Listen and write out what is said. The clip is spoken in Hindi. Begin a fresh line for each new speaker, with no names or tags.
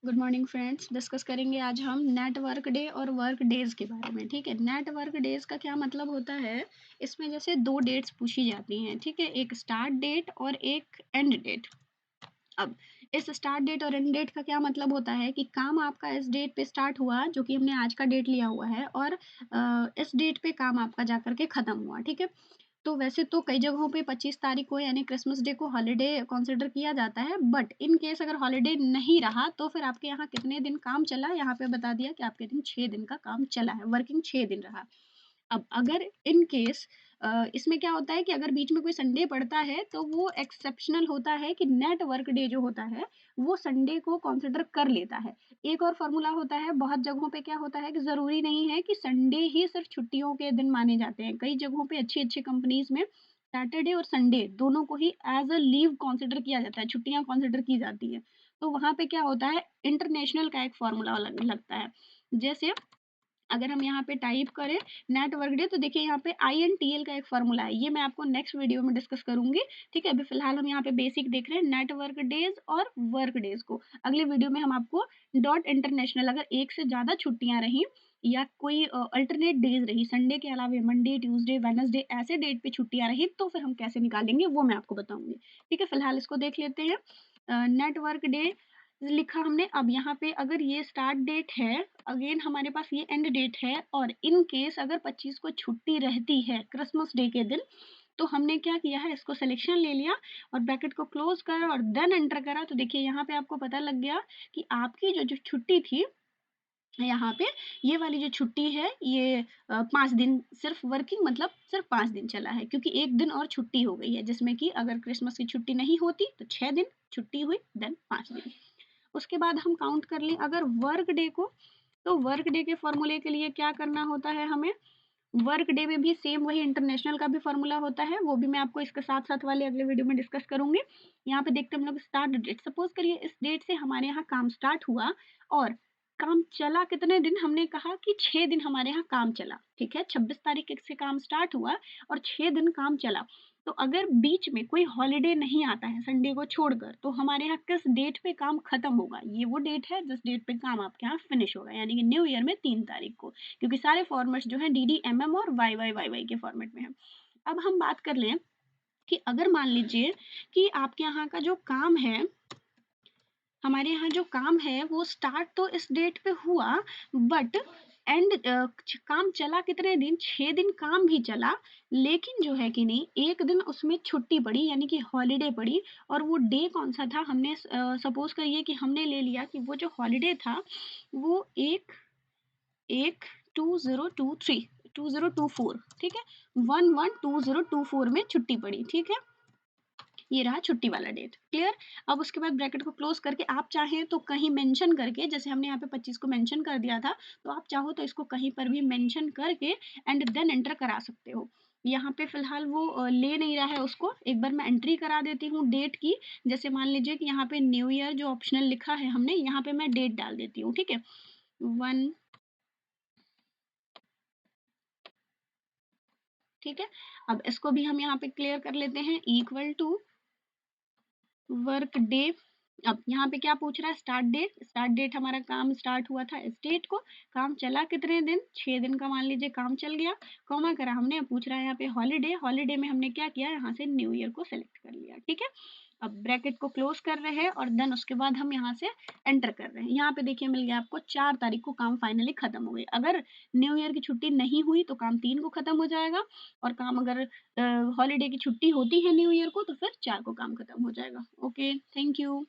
Good morning friends. डिस्कस करेंगे आज हम नेट वर्क डे और वर्क डेज के बारे में। ठीक है, नेट वर्क डेज का क्या मतलब होता है। इसमें जैसे दो डेट्स पूछी जाती हैं, ठीक है, एक स्टार्ट डेट और एक एंड डेट। अब इस स्टार्ट डेट और एंड डेट का क्या मतलब होता है कि काम आपका इस डेट पे स्टार्ट हुआ, जो कि हमने आज का डेट लिया हुआ है, और इस डेट पे काम आपका जा करके ख़त्म हुआ। ठीक है, तो वैसे तो कई जगहों पे 25 तारीख को यानी क्रिसमस डे को हॉलिडे कंसीडर किया जाता है, बट इन केस अगर हॉलिडे नहीं रहा तो फिर आपके यहाँ कितने दिन काम चला, यहाँ पे बता दिया कि आपके दिन 6 दिन का काम चला है, वर्किंग 6 दिन रहा। अब अगर इन केस इसमें क्या होता है कि अगर बीच में कोई संडे पड़ता है तो वो एक्सेप्शनल होता है कि नेट वर्क डे जो होता है वो संडे को कंसिडर कर लेता है। एक और फॉर्मूला होता है, बहुत जगहों पे क्या होता है कि ज़रूरी नहीं है कि संडे ही सिर्फ छुट्टियों के दिन माने जाते हैं। कई जगहों पे अच्छी-अच्छी कंपनीज़ में सैटरडे और संडे दोनों को ही एज़ अ लीव कंसिडर किया जाता है, छुट्टियाँ कंसिडर की जाती हैं। तो वहाँ पे क्या होता है, इंटरनेशनल का एक फॉर्मूला लगता है। जैसे अगर हम यहाँ पे टाइप करें नेट वर्क डे, तो देखिए यहाँ पे INTL का एक फॉर्मूला है, ये मैं आपको नेक्स्ट वीडियो में डिस्कस करूंगी। ठीक है, अभी फिलहाल हम यहाँ पे बेसिक देख रहे हैं नेट वर्क डेज और वर्क डेज को। अगले वीडियो में हम आपको डॉट इंटरनेशनल, अगर एक से ज़्यादा छुट्टियाँ रहीं या कोई अल्टरनेट डेज रही, संडे के अलावा मंडे, ट्यूसडे, वेडनेसडे, ऐसे डेट पे छुट्टियाँ रही, तो फिर हम कैसे निकालेंगे वो मैं आपको बताऊंगी। ठीक है, फिलहाल इसको देख लेते हैं। नेट वर्क डे लिखा हमने। अब यहाँ पे अगर ये स्टार्ट डेट है, अगेन हमारे पास ये एंड डेट है, और इन केस अगर 25 को छुट्टी रहती है क्रिसमस डे के दिन, तो हमने क्या किया है, इसको सिलेक्शन ले लिया और ब्रैकेट को क्लोज करा और देन एंटर करा। तो देखिए यहाँ पे आपको पता लग गया कि आपकी जो छुट्टी थी, यहाँ पे ये वाली जो छुट्टी है ये 5 दिन सिर्फ वर्किंग, मतलब सिर्फ 5 दिन चला है, क्योंकि एक दिन और छुट्टी हो गई है, जिसमें कि अगर क्रिसमस की छुट्टी नहीं होती तो 6 दिन छुट्टी हुई, देन 5 दिन। उसके बाद हम काउंट कर लें अगर वर्क डे को, तो वर्क डे के फॉर्मूले के लिए क्या करना होता है हमें। वर्क डे में भी सेम वही इंटरनेशनल का भी फॉर्मूला होता है, वो भी मैं आपको इसके साथ साथ वाले अगले वीडियो में डिस्कस करूंगी। यहाँ पे देखते हम लोग स्टार्ट डेट। सपोज करिए इस डेट से हमारे यहाँ काम स्टार्ट हुआ और काम चला कितने दिन, हमने कहा कि 6 दिन हमारे यहाँ काम चला। ठीक है, 26 तारीख से काम स्टार्ट हुआ और 6 दिन काम चला। तो अगर बीच में कोई हॉलिडे नहीं आता है संडे को छोड़कर, तो हमारे यहाँ किस डेट पे काम खत्म होगा, ये वो डेट है जिस डेट पे काम आपके यहाँ फिनिश होगा, यानी कि न्यू ईयर में 3 तारीख को, क्योंकि सारे फॉर्मेट्स जो हैं DD, MM और YY के फॉर्मेट में हैं। अब हम बात कर लें कि अगर मान लीजिए कि आपके यहाँ का जो काम है, हमारे यहाँ जो काम है वो स्टार्ट तो इस डेट पे हुआ, बट एंड काम चला कितने दिन, 6 दिन काम भी चला, लेकिन जो है कि नहीं, एक दिन उसमें छुट्टी पड़ी यानी कि हॉलिडे पड़ी। और वो डे कौन सा था, हमने सपोज करिए कि हमने ले लिया कि वो जो हॉलिडे था वो एक एक 2024, ठीक है, 11/2024 में छुट्टी पड़ी। ठीक है, ये रहा छुट्टी वाला डेट। क्लियर। अब उसके बाद ब्रैकेट को क्लोज करके आप चाहें तो कहीं मेंशन करके, जैसे हमने यहाँ पे 25 को मेंशन कर दिया था, तो आप चाहो तो इसको कहीं पर भी मेंशन करके एंड देन एंटर करा सकते हो। यहाँ पे फिलहाल वो ले नहीं रहा है उसको, एक बार मैं एंट्री करा देती हूँ डेट की। जैसे मान लीजिए कि यहाँ पे न्यू ईयर जो ऑप्शनल लिखा है हमने, यहाँ पे मैं डेट डाल देती हूँ। ठीक है, 1, ठीक है। अब इसको भी हम यहाँ पे क्लियर कर लेते हैं, इक्वल टू वर्क डे। अब यहाँ पे क्या पूछ रहा है, स्टार्ट डेट। स्टार्ट डेट हमारा काम स्टार्ट हुआ था इस डेट को, काम चला कितने दिन, 6 दिन का मान लीजिए काम चल गया, कॉमा करा हमने। पूछ रहा है यहाँ पे हॉलीडे, हॉलीडे में हमने क्या किया, यहाँ से न्यू ईयर को सिलेक्ट कर लिया। ठीक है, अब ब्रैकेट को क्लोज कर रहे हैं और देन उसके बाद हम यहाँ से एंटर कर रहे हैं। यहाँ पे देखिए मिल गया आपको 4 तारीख को काम फाइनली खत्म हो गई। अगर न्यू ईयर की छुट्टी नहीं हुई तो काम 3 को खत्म हो जाएगा, और काम अगर हॉलीडे की छुट्टी होती है न्यू ईयर को तो फिर 4 को काम खत्म हो जाएगा। Okay, thank you.